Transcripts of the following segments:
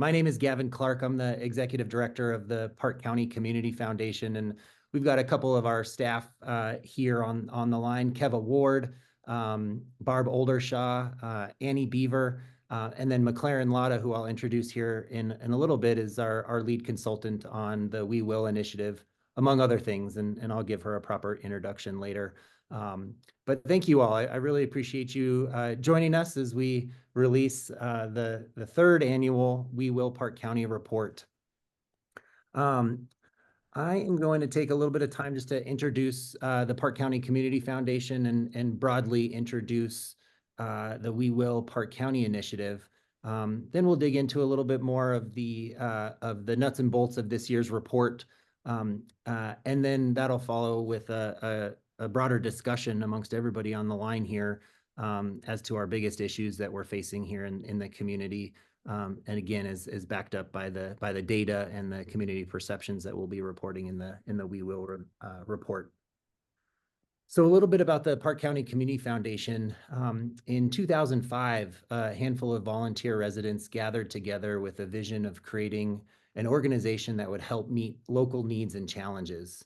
My name is Gavin Clark. I'm the executive director of the Park County Community Foundation, and we've got a couple of our staff here on the line: Keva Ward, Barb Oldershaw, Annie Beaver, and then McLaren Lotta, who I'll introduce here in a little bit, is our lead consultant on the We Will initiative, among other things, and I'll give her a proper introduction later. But thank you all. I really appreciate you joining us as we release the third annual We Will Park County report. I am going to take a little bit of time just to introduce the Park County Community Foundation and broadly introduce the We Will Park County initiative. Then we'll dig into a little bit more of the nuts and bolts of this year's report. And then that'll follow with a broader discussion amongst everybody on the line here as to our biggest issues that we're facing here in the community. And again, is backed up by the data and the community perceptions that we'll be reporting in the We Will report. So a little bit about the Park County Community Foundation. In 2005, a handful of volunteer residents gathered together with a vision of creating an organization that would help meet local needs and challenges.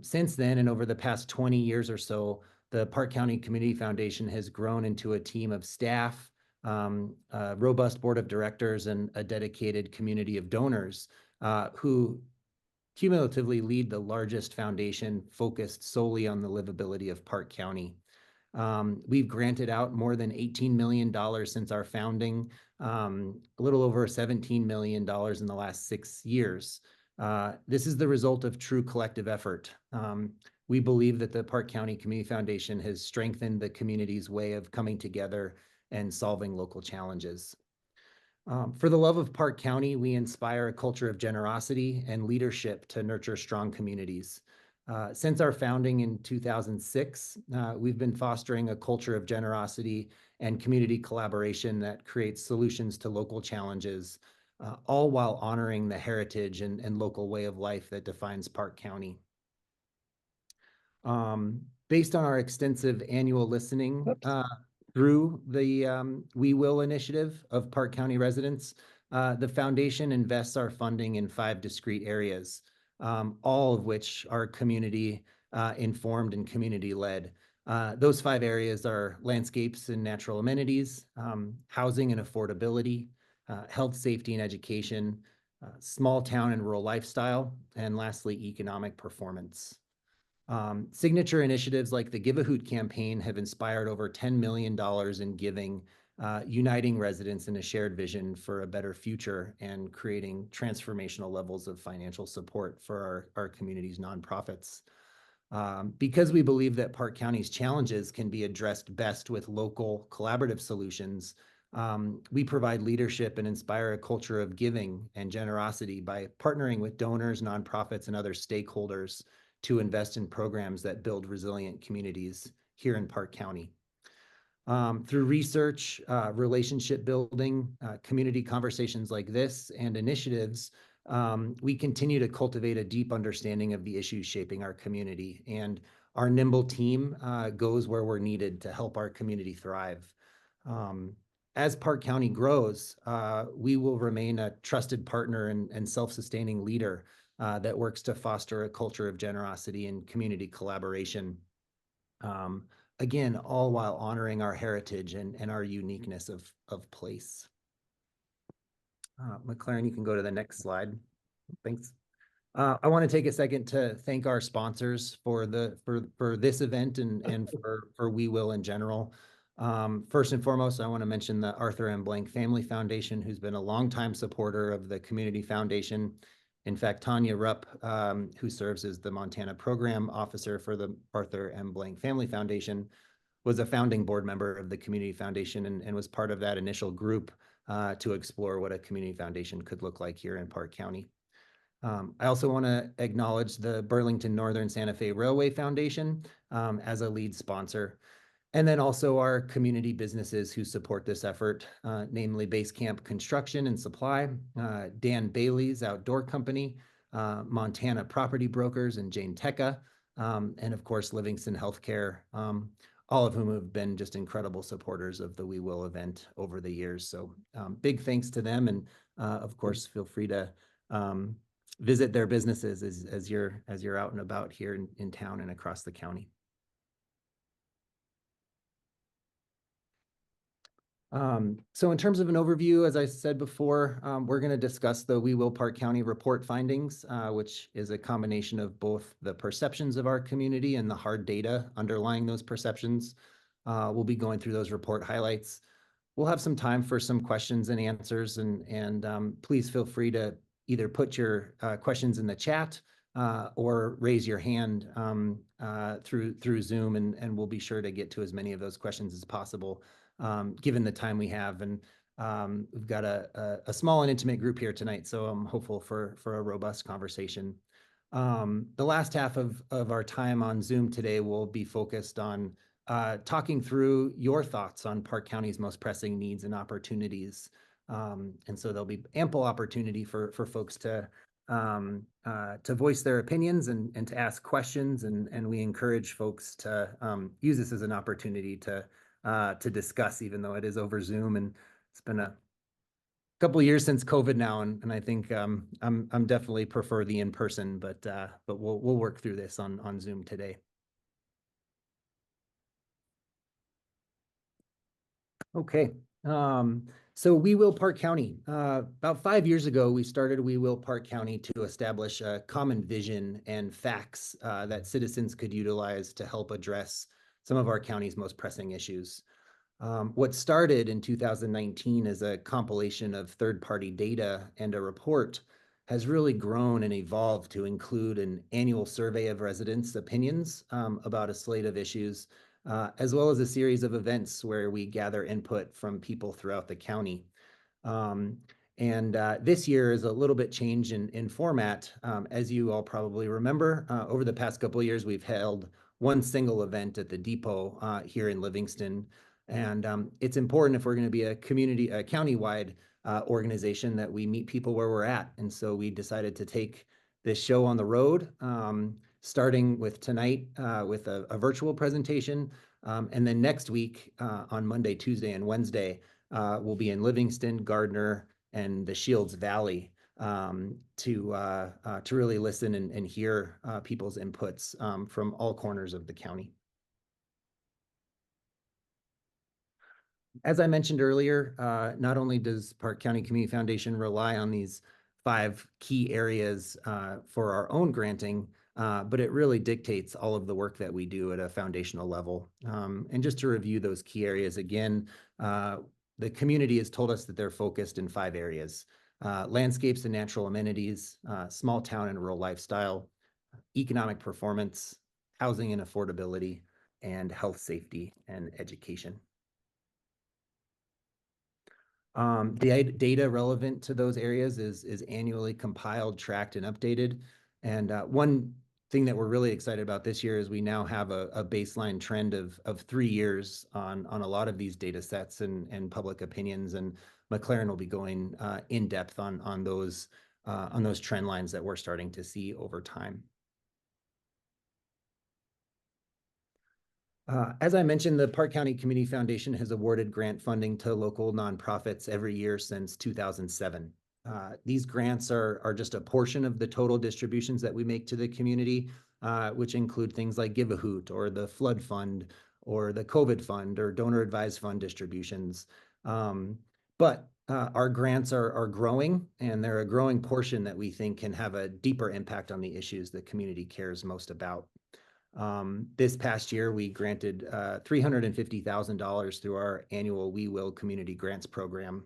Since then, and over the past 20 years or so, the Park County Community Foundation has grown into a team of staff, a robust board of directors, and a dedicated community of donors who cumulatively lead the largest foundation focused solely on the livability of Park County. We've granted out more than $18 million since our founding, a little over $17 million in the last 6 years. This is the result of true collective effort. We believe that the Park County Community Foundation has strengthened the community's way of coming together and solving local challenges. For the love of Park County, we inspire a culture of generosity and leadership to nurture strong communities. Since our founding in 2006, we've been fostering a culture of generosity and community collaboration that creates solutions to local challenges, all while honoring the heritage and local way of life that defines Park County. Based on our extensive annual listening through the We Will initiative of Park County residents, the foundation invests our funding in 5 discrete areas, all of which are community informed and community led. Those 5 areas are landscapes and natural amenities, housing and affordability, health, safety, and education, small town and rural lifestyle, and lastly, economic performance. Signature initiatives like the Give a Hoot campaign have inspired over $10 million in giving, uniting residents in a shared vision for a better future and creating transformational levels of financial support for our community's nonprofits. Because we believe that Park County's challenges can be addressed best with local collaborative solutions, we provide leadership and inspire a culture of giving and generosity by partnering with donors, nonprofits, and other stakeholders to invest in programs that build resilient communities here in Park County. Through research, relationship building, community conversations like this, and initiatives, we continue to cultivate a deep understanding of the issues shaping our community, and our nimble team goes where we're needed to help our community thrive. As Park County grows, we will remain a trusted partner and self-sustaining leader that works to foster a culture of generosity and community collaboration. Again, all while honoring our heritage and our uniqueness of place. McLaren, you can go to the next slide. Thanks. I want to take a second to thank our sponsors for this event and for We Will in general. First and foremost, I want to mention the Arthur M. Blank Family Foundation, who's been a longtime supporter of the Community Foundation. In fact, Tanya Rupp, who serves as the Montana Program Officer for the Arthur M. Blank Family Foundation, was a founding board member of the Community Foundation and was part of that initial group to explore what a community foundation could look like here in Park County. I also want to acknowledge the Burlington Northern Santa Fe Railway Foundation as a lead sponsor. And then also our community businesses who support this effort, namely Basecamp Construction and Supply, Dan Bailey's Outdoor Company, Montana Property Brokers, and Jane Tecca, and of course Livingston Healthcare, all of whom have been just incredible supporters of the We Will event over the years. So big thanks to them, and of course, feel free to visit their businesses as you're out and about here in town and across the county. So in terms of an overview, as I said before, we're going to discuss the We Will Park County report findings, which is a combination of both the perceptions of our community and the hard data underlying those perceptions. We'll be going through those report highlights. We'll have some time for some questions and answers, and please feel free to either put your questions in the chat or raise your hand through Zoom, and we'll be sure to get to as many of those questions as possible, given the time we have. And we've got a small and intimate group here tonight, so I'm hopeful for a robust conversation. The last half of our time on Zoom today will be focused on talking through your thoughts on Park County's most pressing needs and opportunities. And so there'll be ample opportunity for folks to voice their opinions and to ask questions. And we encourage folks to use this as an opportunity to discuss, even though it is over Zoom. And it's been a couple of years since COVID now, and I think I'm definitely prefer the in-person, but we'll work through this on Zoom today. Okay. So We Will Park County. About 5 years ago, we started We Will Park County to establish a common vision and facts that citizens could utilize to help address some of our county's most pressing issues. What started in 2019 as a compilation of third-party data and a report has really grown and evolved to include an annual survey of residents' opinions about a slate of issues, as well as a series of events where we gather input from people throughout the county. And this year is a little bit changed in format. As you all probably remember, over the past couple of years, we've held one single event at the depot here in Livingston. And it's important, if we're going to be a countywide organization, that we meet people where we're at. And so we decided to take this show on the road, starting with tonight with a virtual presentation. And then next week on Monday, Tuesday, and Wednesday, we'll be in Livingston, Gardner, and the Shields Valley to really listen and hear people's inputs from all corners of the county. As I mentioned earlier, not only does Park County Community Foundation rely on these 5 key areas for our own granting, but it really dictates all of the work that we do at a foundational level. And just to review those key areas again, the community has told us that they're focused in 5 areas: landscapes and natural amenities, small town and rural lifestyle, economic performance, housing and affordability, and health, safety, and education. The data relevant to those areas is annually compiled, tracked, and updated. And one thing that we're really excited about this year is we now have a baseline trend of 3 years on a lot of these data sets and public opinions. And McLaren will be going in depth on those trend lines that we're starting to see over time. As I mentioned, the Park County Community Foundation has awarded grant funding to local nonprofits every year since 2007. These grants are just a portion of the total distributions that we make to the community, which include things like Give a Hoot or the Flood Fund or the COVID Fund or Donor Advised Fund distributions. But our grants are growing, and they're a growing portion that we think can have a deeper impact on the issues the community cares most about. This past year, we granted $350,000 through our annual We Will Community Grants program.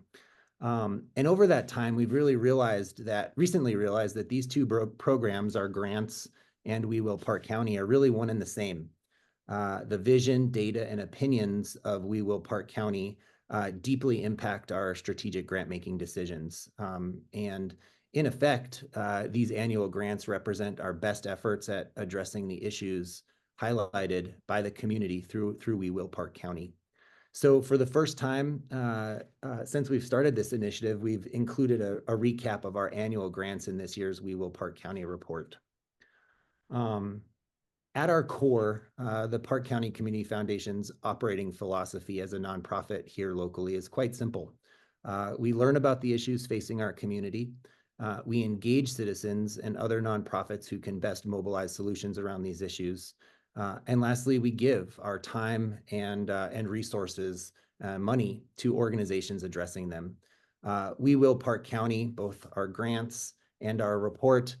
And over that time, we've really recently realized that these two programs, our grants and We Will Park County, are really one and the same. The vision, data, and opinions of We Will Park County deeply impact our strategic grant-making decisions. And in effect, these annual grants represent our best efforts at addressing the issues highlighted by the community through We Will Park County. So for the first time since we've started this initiative, we've included a recap of our annual grants in this year's We Will Park County report. At our core, the Park County Community Foundation's operating philosophy as a nonprofit here locally is quite simple. We learn about the issues facing our community. We engage citizens and other nonprofits who can best mobilize solutions around these issues. And lastly, we give our time and resources, money to organizations addressing them. We Will Park County, both our grants and our report,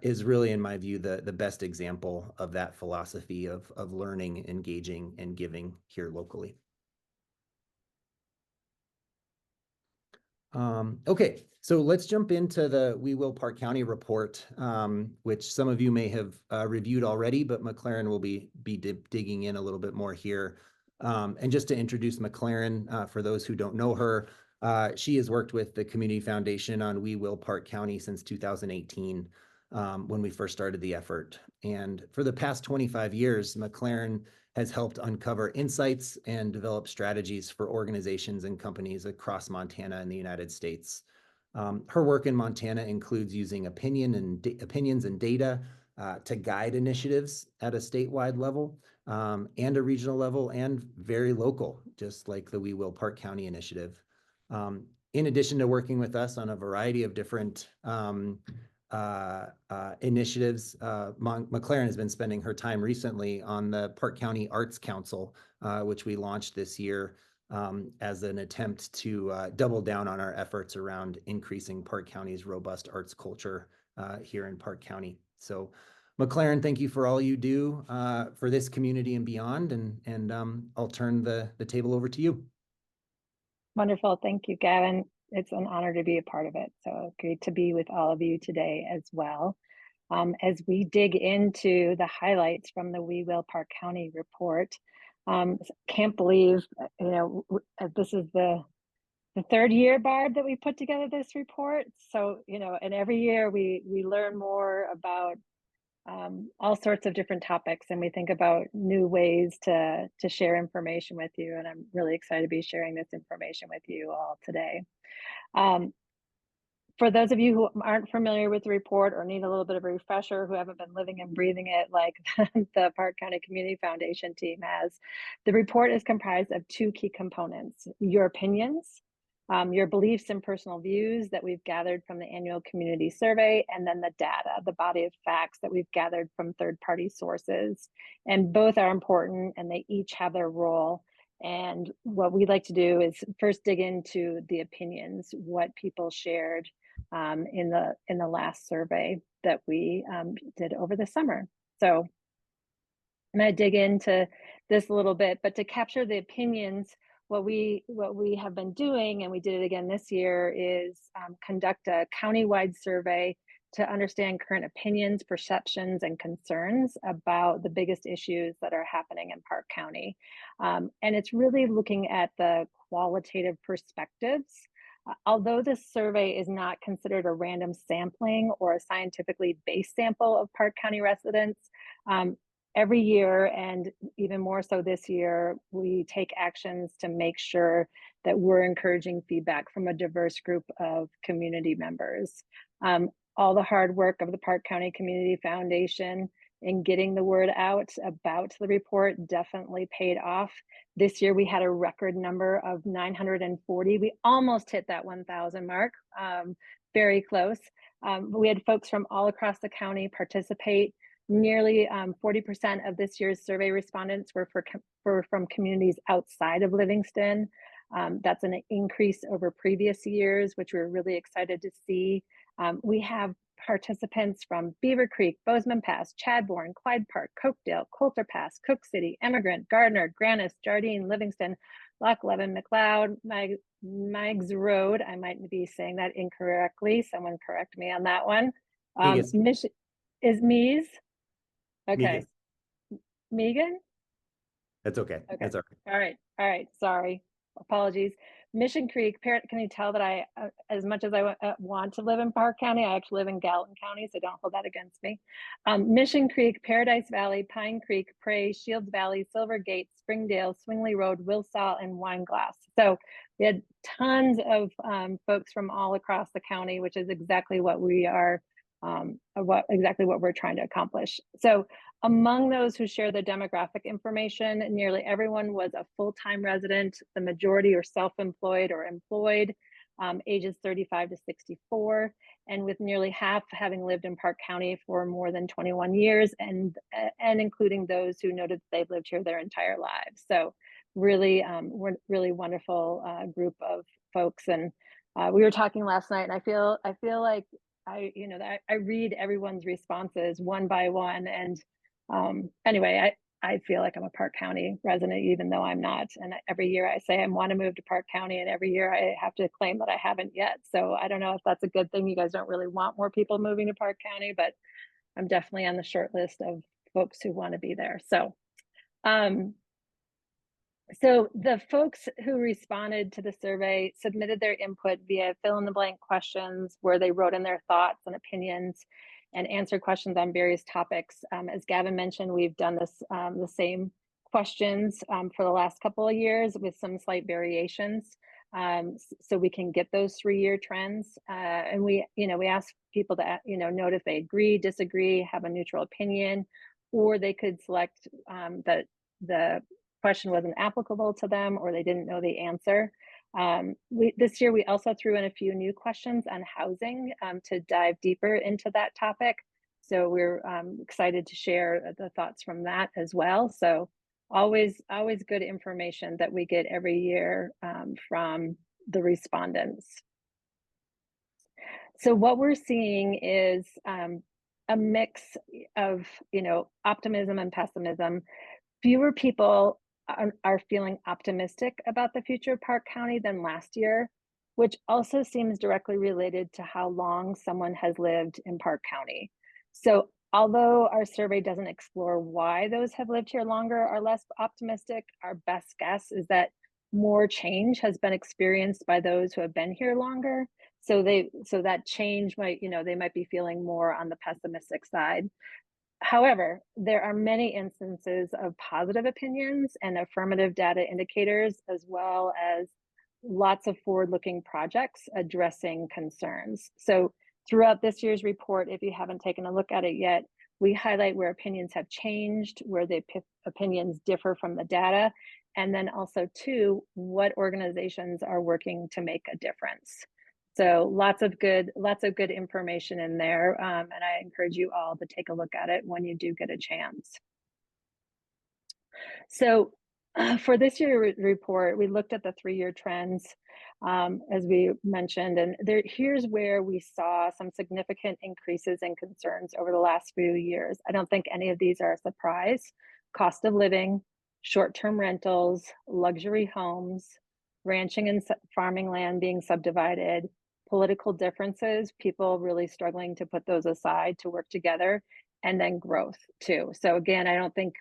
is really, in my view, the best example of that philosophy of learning, engaging, and giving here locally. Okay, so let's jump into the We Will Park County report, which some of you may have reviewed already, but McLaren will be digging in a little bit more here. And just to introduce McLaren, for those who don't know her, she has worked with the Community Foundation on We Will Park County since 2018, when we first started the effort. And for the past 25 years, McLaren has helped uncover insights and develop strategies for organizations and companies across Montana and the United States. Her work in Montana includes using opinions and data to guide initiatives at a statewide level, and a regional level, and very local, just like the We Will Park County initiative. In addition to working with us on a variety of different initiatives, McLaren has been spending her time recently on the Park County Arts Council, which we launched this year as an attempt to double down on our efforts around increasing Park County's robust arts culture here in Park County. So McLaren, thank you for all you do for this community and beyond, and I'll turn the table over to you. Wonderful. Thank you, Gavin. It's an honor to be a part of it. So great to be with all of you today as well. As we dig into the highlights from the We Will Park County report, can't believe, this is the third year, Barb, that we put together this report. So, and every year we learn more about all sorts of different topics, and we think about new ways to share information with you. And I'm really excited to be sharing this information with you all today. For those of you who aren't familiar with the report or need a little bit of a refresher, who haven't been living and breathing it like the Park County Community Foundation team has, the report is comprised of two key components: your opinions, your beliefs and personal views that we've gathered from the annual community survey, and then the data, the body of facts that we've gathered from third-party sources. And both are important, and they each have their role. And what we'd like to do is first dig into the opinions, what people shared in the last survey that we did over the summer. So I'm going to dig into this a little bit, but to capture the opinions, what we have been doing, and we did it again this year, is conduct a countywide survey to understand current opinions, perceptions, and concerns about the biggest issues that are happening in Park County. And it's really looking at the qualitative perspectives. Although this survey is not considered a random sampling or a scientifically based sample of Park County residents, every year, and even more so this year, we take actions to make sure that we're encouraging feedback from a diverse group of community members. All the hard work of the Park County Community Foundation in getting the word out about the report definitely paid off. This year we had a record number of 940. We almost hit that 1,000 mark, very close. We had folks from all across the county participate. Nearly 40% of this year's survey respondents were from communities outside of Livingston. That's an increase over previous years, which we're really excited to see. We have participants from Beaver Creek, Bozeman Pass, Chadbourne, Clyde Park, Cokedale, Coulter Pass, Cook City, Emigrant, Gardner, Grannis, Jardine, Livingston, Loch Levin, McLeod, Meigs Road. I might be saying that incorrectly. Someone correct me on that one. Mission is Mees. Okay. Megan? That's okay. Okay. That's all right. All right. Sorry. Apologies. Mission Creek, can you tell that I, as much as I want to live in Park County, I actually live in Gallatin County, so don't hold that against me. Mission Creek, Paradise Valley, Pine Creek, Prairie, Shields Valley, Silver Gate, Springdale, Swingley Road, Wilsaw, and Wineglass. So we had tons of folks from all across the county, which is exactly what we are, exactly what we're trying to accomplish. So among those who share the demographic information, nearly everyone was a full-time resident. The majority are self-employed or employed. ages 35 to 64, and with nearly half having lived in Park County for more than 21 years, and including those who noted that they've lived here their entire lives. So really, really wonderful group of folks. And we were talking last night, and I feel like I read everyone's responses one by one, and anyway, I feel like I'm a Park County resident, even though I'm not. And every year I say I want to move to Park County, and every year I have to claim that I haven't yet. So I don't know if that's a good thing. You guys don't really want more people moving to Park County, but I'm definitely on the short list of folks who want to be there. So the folks who responded to the survey submitted their input via fill in the blank questions where they wrote in their thoughts and opinions and answered questions on various topics. As Gavin mentioned, we've done this the same questions for the last couple of years with some slight variations, so we can get those 3-year trends. And we ask people to note if they agree, disagree, have a neutral opinion, or they could select that the question wasn't applicable to them or they didn't know the answer. This year, we also threw in a few new questions on housing to dive deeper into that topic. So we're excited to share the thoughts from that as well. So always good information that we get every year from the respondents. So what we're seeing is a mix of optimism and pessimism. Fewer people are feeling optimistic about the future of Park County than last year, which also seems directly related to how long someone has lived in Park County. So although our survey doesn't explore why those have lived here longer are less optimistic, our best guess is that more change has been experienced by those who have been here longer. So that change might, they might be feeling more on the pessimistic side. However, there are many instances of positive opinions and affirmative data indicators, as well as lots of forward-looking projects addressing concerns. So throughout this year's report, if you haven't taken a look at it yet, we highlight where opinions have changed, where the opinions differ from the data, and then also too, what organizations are working to make a difference. So lots of good information in there, and I encourage you all to take a look at it when you do get a chance. So for this year's report, we looked at the 3-year trends, as we mentioned, and here's where we saw some significant increases in concerns over the last few years. I don't think any of these are a surprise. Cost of living, short-term rentals, luxury homes, ranching and farming land being subdivided, political differences, people really struggling to put those aside to work together, and then growth too. So again, I don't think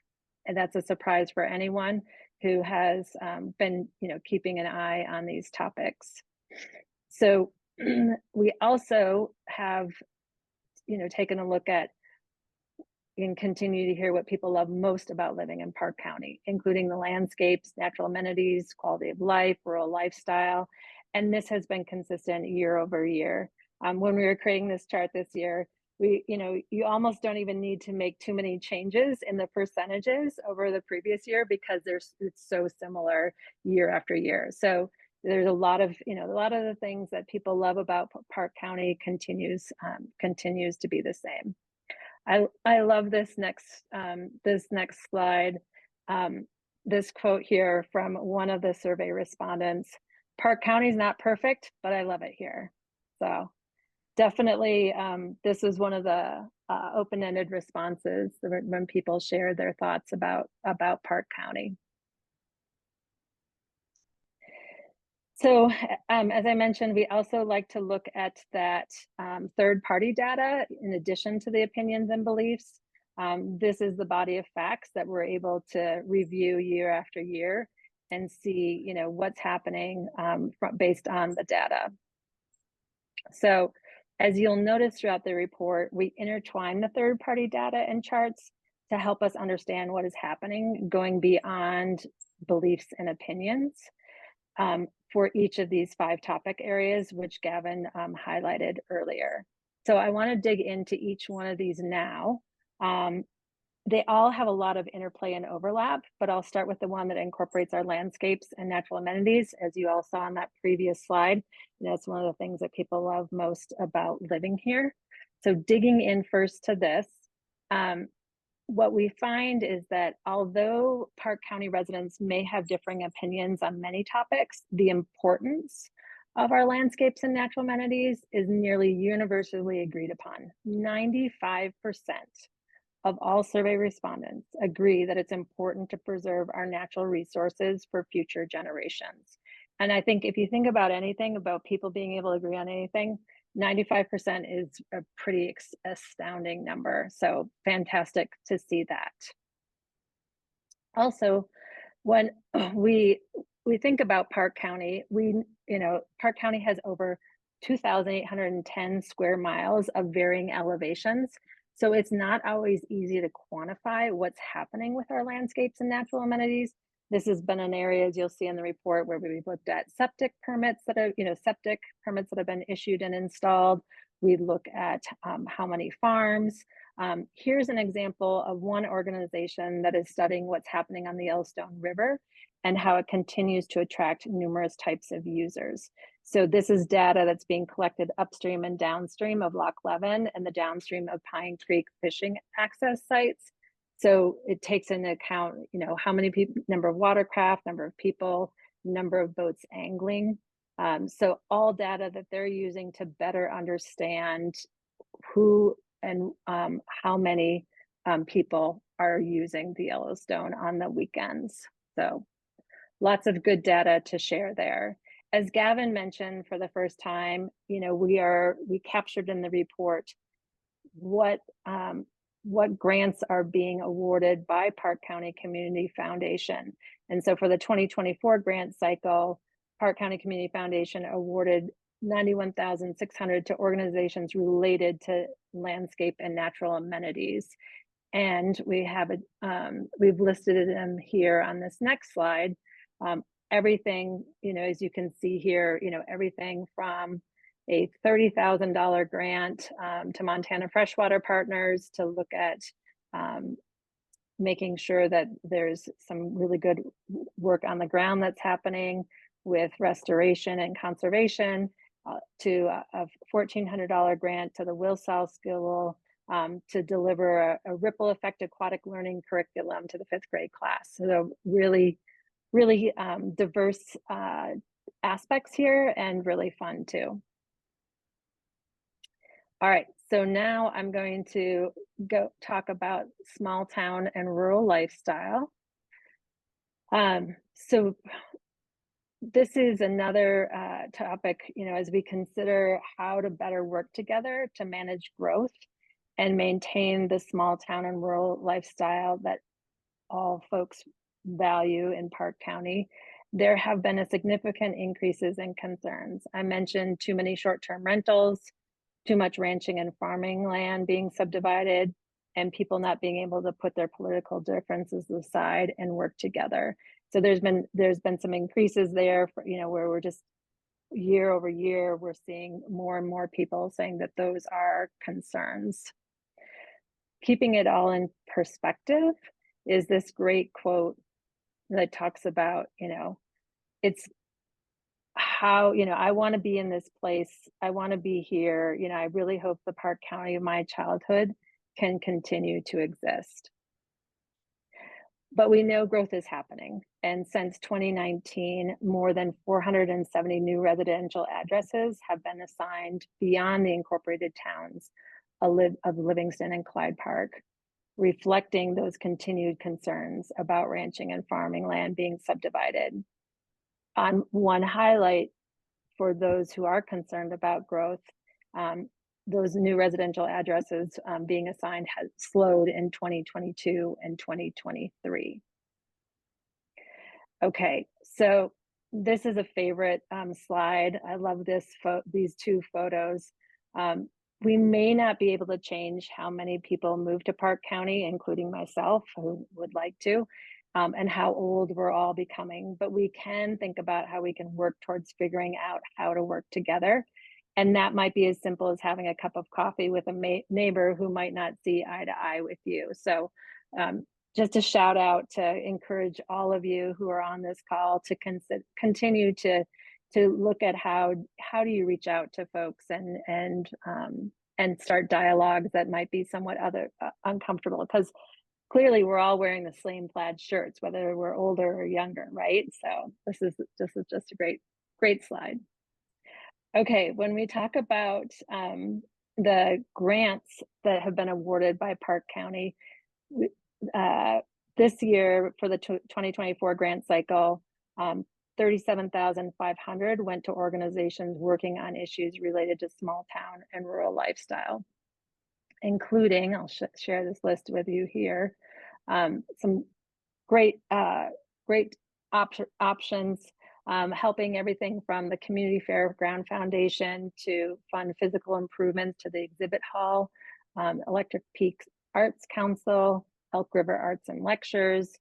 that's a surprise for anyone who has been, keeping an eye on these topics. So we also have, taken a look at and continue to hear what people love most about living in Park County, including the landscapes, natural amenities, quality of life, rural lifestyle. And this has been consistent year over year. When we were creating this chart this year, you almost don't even need to make too many changes in the percentages over the previous year because it's so similar year after year. So there's a lot of the things that people love about Park County continues to be the same. I love this next slide. This quote here from one of the survey respondents: "Park County is not perfect, but I love it here." So definitely, this is one of the open-ended responses when people share their thoughts about Park County. So as I mentioned, we also like to look at that third-party data in addition to the opinions and beliefs. This is the body of facts that we're able to review year after year and see, what's happening based on the data. So as you'll notice throughout the report, we intertwine the third-party data and charts to help us understand what is happening, going beyond beliefs and opinions. For each of these 5 topic areas, which Gavin highlighted earlier. So I want to dig into each one of these now. they all have a lot of interplay and overlap, but I'll start with the one that incorporates our landscapes and natural amenities. As you all saw on that previous slide, and that's one of the things that people love most about living here. So digging in first to this, what we find is that although Park County residents may have differing opinions on many topics, the importance of our landscapes and natural amenities is nearly universally agreed upon. 95% of all survey respondents agree that it's important to preserve our natural resources for future generations. And I think if you think about anything about people being able to agree on anything, 95% is a pretty astounding number. So fantastic to see that. Also, when we think about Park County, Park County has over 2,810 square miles of varying elevations. So it's not always easy to quantify what's happening with our landscapes and natural amenities. This has been an area, as you'll see in the report, where we've looked at septic permits that are, septic permits that have been issued and installed. We look at how many farms. Here's an example of one organization that is studying what's happening on the Yellowstone River and how it continues to attract numerous types of users. So this is data that's being collected upstream and downstream of Loch Levin and the downstream of Pine Creek fishing access sites. So it takes into account, how many people, number of watercraft, number of people, number of boats angling. So all data that they're using to better understand who and how many people are using the Yellowstone on the weekends. So lots of good data to share there. As Gavin mentioned for the first time, we captured in the report what grants are being awarded by Park County Community Foundation. And so for the 2024 grant cycle, Park County Community Foundation awarded $91,600 to organizations related to landscape and natural amenities. And we've listed them here on this next slide. Everything, as you can see here, everything from a $30,000 grant to Montana Freshwater Partners to look at making sure that there's some really good work on the ground that's happening with restoration and conservation, to a $1,400 grant to the Wilsall School to deliver a ripple effect aquatic learning curriculum to the 5th grade class. So really diverse aspects here and really fun too. All right, so now I'm going to go talk about small town and rural lifestyle. So this is another topic, as we consider how to better work together to manage growth and maintain the small town and rural lifestyle that all folks value in Park County. There have been a significant increases in concerns. I mentioned too many short-term rentals, too much ranching and farming land being subdivided, and people not being able to put their political differences aside and work together. So there's been some increases there, where we're just year over year, we're seeing more and more people saying that those are concerns. Keeping it all in perspective is this great quote that talks about, it's how, I want to be in this place. I want to be here. I really hope the Park County of my childhood can continue to exist. But we know growth is happening. And since 2019, more than 470 new residential addresses have been assigned beyond the incorporated towns of Livingston and Clyde Park, reflecting those continued concerns about ranching and farming land being subdivided. On one highlight for those who are concerned about growth, those new residential addresses being assigned has slowed in 2022 and 2023. Okay, so this is a favorite slide. I love these two photos. We may not be able to change how many people move to Park County, including myself, who would like to, and how old we're all becoming, but we can think about how we can work towards figuring out how to work together. And that might be as simple as having a cup of coffee with a neighbor who might not see eye to eye with you. So just a shout out to encourage all of you who are on this call to continue to look at how do you reach out to folks and start dialogues that might be somewhat uncomfortable, because clearly we're all wearing the same plaid shirts, whether we're older or younger, right? So this is just a great slide. Okay, when we talk about the grants that have been awarded by Park County, this year for the 2024 grant cycle, 37,500 went to organizations working on issues related to small town and rural lifestyle, including, I'll share this list with you here, some great options, helping everything from the Community Fairground Foundation to fund physical improvements to the exhibit hall, Electric Peaks Arts Council, Elk River Arts and Lectures,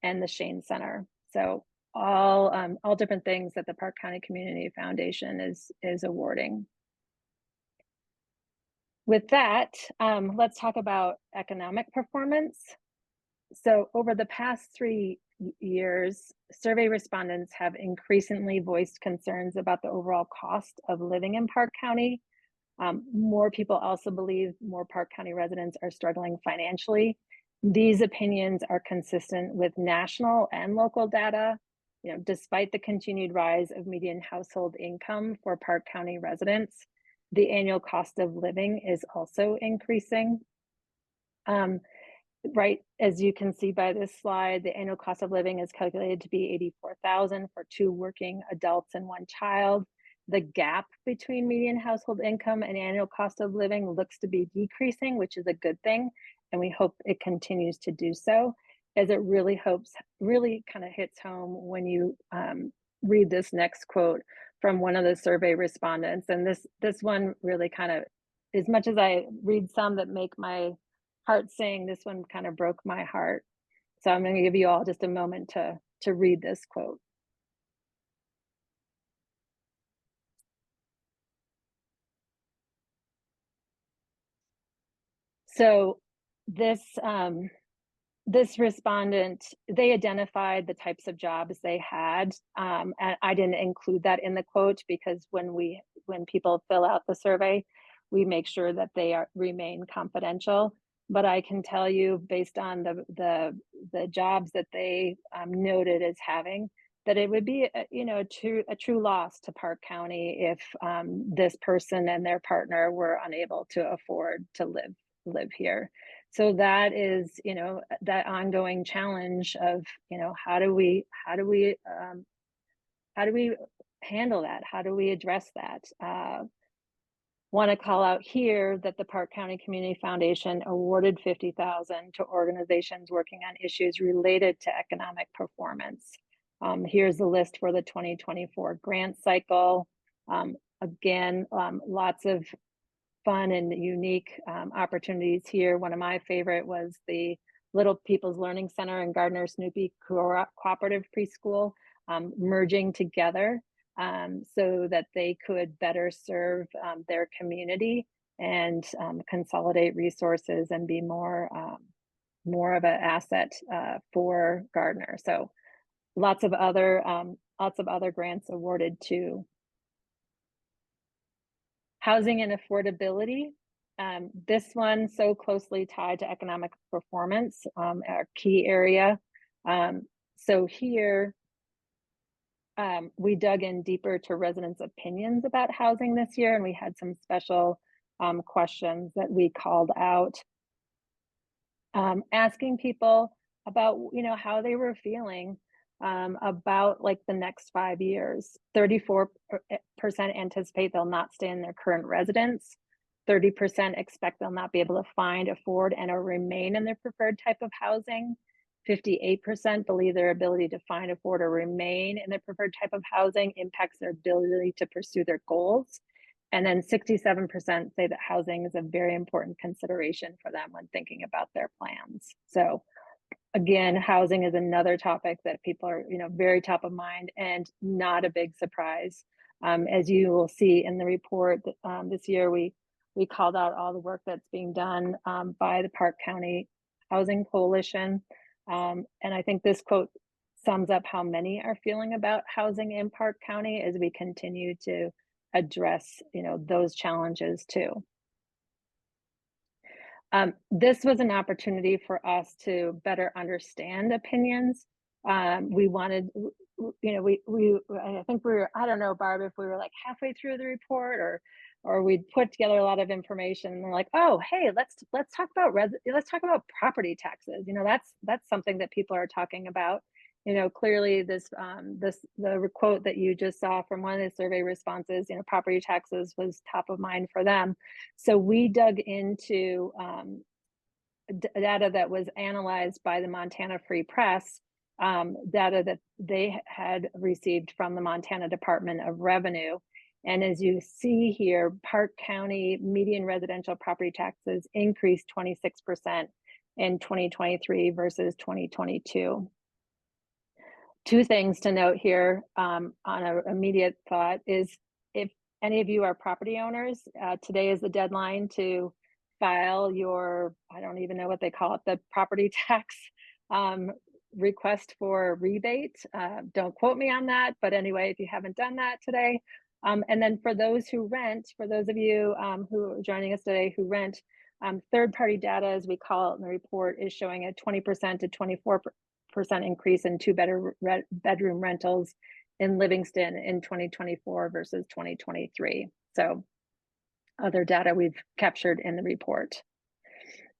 and the Shane Center. So all different things that the Park County Community Foundation is awarding. With that, let's talk about economic performance. So over the past 3 years, survey respondents have increasingly voiced concerns about the overall cost of living in Park County. More people also believe more Park County residents are struggling financially. These opinions are consistent with national and local data. You know, despite the continued rise of median household income for Park County residents, the annual cost of living is also increasing. Right, as you can see by this slide, the annual cost of living is calculated to be $84,000 for 2 working adults and 1 child. The gap between median household income and annual cost of living looks to be decreasing, which is a good thing, and we hope it continues to do so, as it really kind of hits home when you read this next quote from one of the survey respondents. And this one really kind of, as much as I read some that make my heart sing, this one kind of broke my heart. So I'm going to give you all just a moment to read this quote. So this respondent, they identified the types of jobs they had. And I didn't include that in the quote because when people fill out the survey, we make sure that they remain confidential. But I can tell you, based on the jobs that they noted as having, that it would be a true loss to Park County if this person and their partner were unable to afford to live here. So that is, that ongoing challenge of, how do we handle that? How do we address that? Want to call out here that the Park County Community Foundation awarded $50,000 to organizations working on issues related to economic performance. Here's the list for the 2024 grant cycle. Again, lots of fun and unique opportunities here. One of my favorite was the Little People's Learning Center and Gardner Snoopy Cooperative Preschool merging together so that they could better serve their community and consolidate resources and be more of an asset for Gardner. So lots of other grants awarded too. Housing and affordability. This one so closely tied to economic performance, our key area. So here, we dug in deeper to residents' opinions about housing this year, and we had some special questions that we called out, asking people about, how they were feeling about like the next 5 years. 34% anticipate they'll not stay in their current residence. 30% expect they'll not be able to find, afford, and or remain in their preferred type of housing. 58% believe their ability to find, afford, or remain in their preferred type of housing impacts their ability to pursue their goals. And then 67% say that housing is a very important consideration for them when thinking about their plans. So again, housing is another topic that people are, very top of mind and not a big surprise. As you will see in the report, this year we called out all the work that's being done by the Park County Housing Coalition. And I think this quote sums up how many are feeling about housing in Park County as we continue to address, those challenges too. This was an opportunity for us to better understand opinions. We wanted, I think we were, I don't know, Barb, if we were like halfway through the report or we'd put together a lot of information and we're like, oh, hey, let's talk about let's talk about property taxes. That's something that people are talking about. Clearly the quote that you just saw from one of the survey responses, property taxes was top of mind for them. So we dug into data that was analyzed by the Montana Free Press, data that they had received from the Montana Department of Revenue. And as you see here, Park County median residential property taxes increased 26% in 2023 versus 2022. Two things to note here on an immediate thought is if any of you are property owners, today is the deadline to file your, I don't even know what they call it, the property tax request for rebate. Don't quote me on that, but anyway, if you haven't done that today. And then for those who rent, for those of you who are joining us today who rent, third-party data, as we call it in the report, is showing a 20% to 24% increase in two-bedroom rentals in Livingston in 2024 versus 2023. So other data we've captured in the report.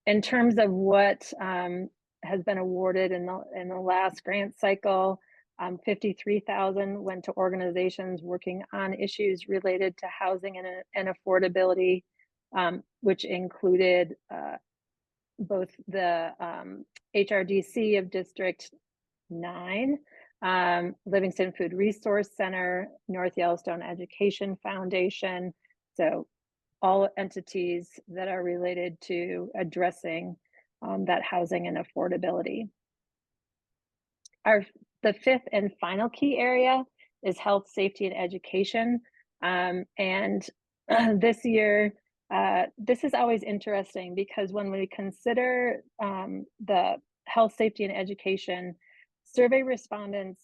In terms of what has been awarded in the last grant cycle, 53,000 went to organizations working on issues related to housing and affordability, which included both the HRDC of District 9, Livingston Food Resource Center, North Yellowstone Education Foundation. So all entities that are related to addressing that housing and affordability. The fifth and final key area is health, safety, and education. And this year, this is always interesting because when we consider the health, safety, and education, survey respondents,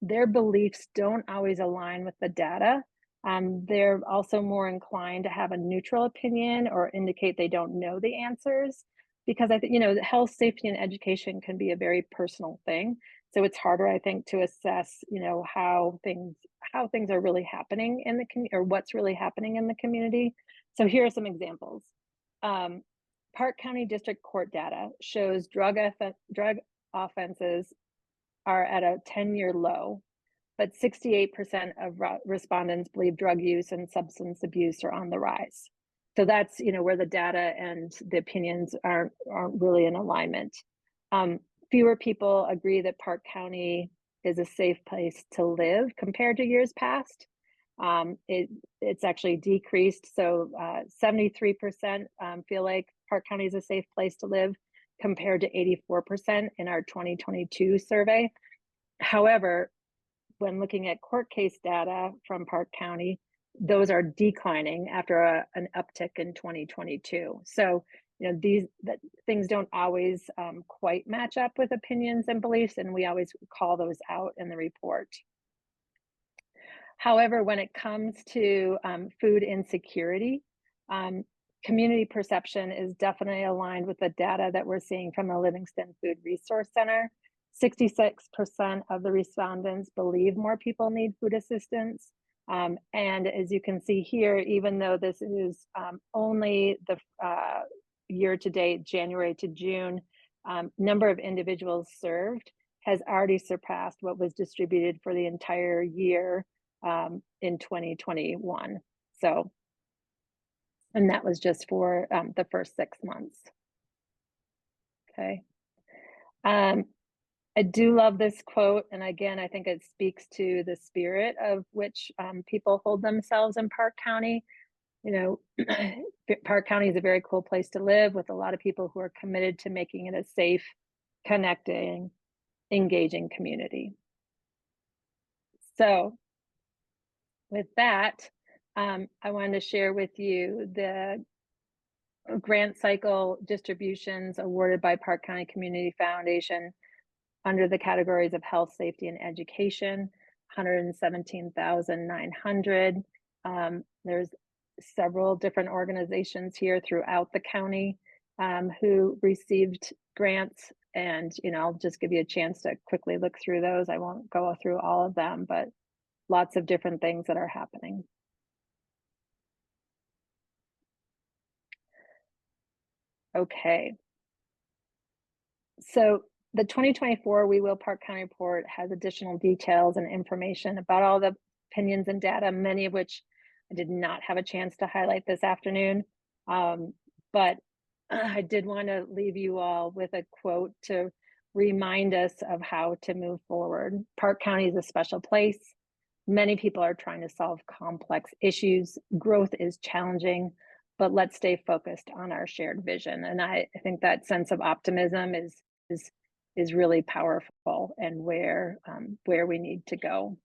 their beliefs don't always align with the data. They're also more inclined to have a neutral opinion or indicate they don't know the answers, because I think, health, safety, and education can be a very personal thing. So it's harder, I think, to assess, how things are really happening in the community, or what's really happening in the community. So here are some examples. Park County District Court data shows drug offenses are at a 10-year low, but 68% of respondents believe drug use and substance abuse are on the rise. So that's, where the data and the opinions aren't really in alignment. Fewer people agree that Park County is a safe place to live compared to years past. It's actually decreased. So 73% feel like Park County is a safe place to live compared to 84% in our 2022 survey. However, when looking at court case data from Park County, those are declining after an uptick in 2022. So, these things don't always quite match up with opinions and beliefs, and we always call those out in the report. However, when it comes to food insecurity, community perception is definitely aligned with the data that we're seeing from the Livingston Food Resource Center. 66% of the respondents believe more people need food assistance. And as you can see here, even though this is only the year to date, January to June, number of individuals served has already surpassed what was distributed for the entire year in 2021. So, and that was just for the first 6 months. Okay. I do love this quote. And again, I think it speaks to the spirit of which people hold themselves in Park County. Park County is a very cool place to live with a lot of people who are committed to making it a safe, connecting, engaging community. So with that, I wanted to share with you the grant cycle distributions awarded by Park County Community Foundation under the categories of health, safety, and education, 117,900. There's several different organizations here throughout the county who received grants, and I'll just give you a chance to quickly look through those. I won't go through all of them, but lots of different things that are happening. Okay. So the 2024 We Will Park County Report has additional details and information about all the opinions and data, many of which I did not have a chance to highlight this afternoon. But I did want to leave you all with a quote to remind us of how to move forward. Park County is a special place. Many people are trying to solve complex issues. Growth is challenging, but let's stay focused on our shared vision. And I think that sense of optimism is really powerful and where we need to go.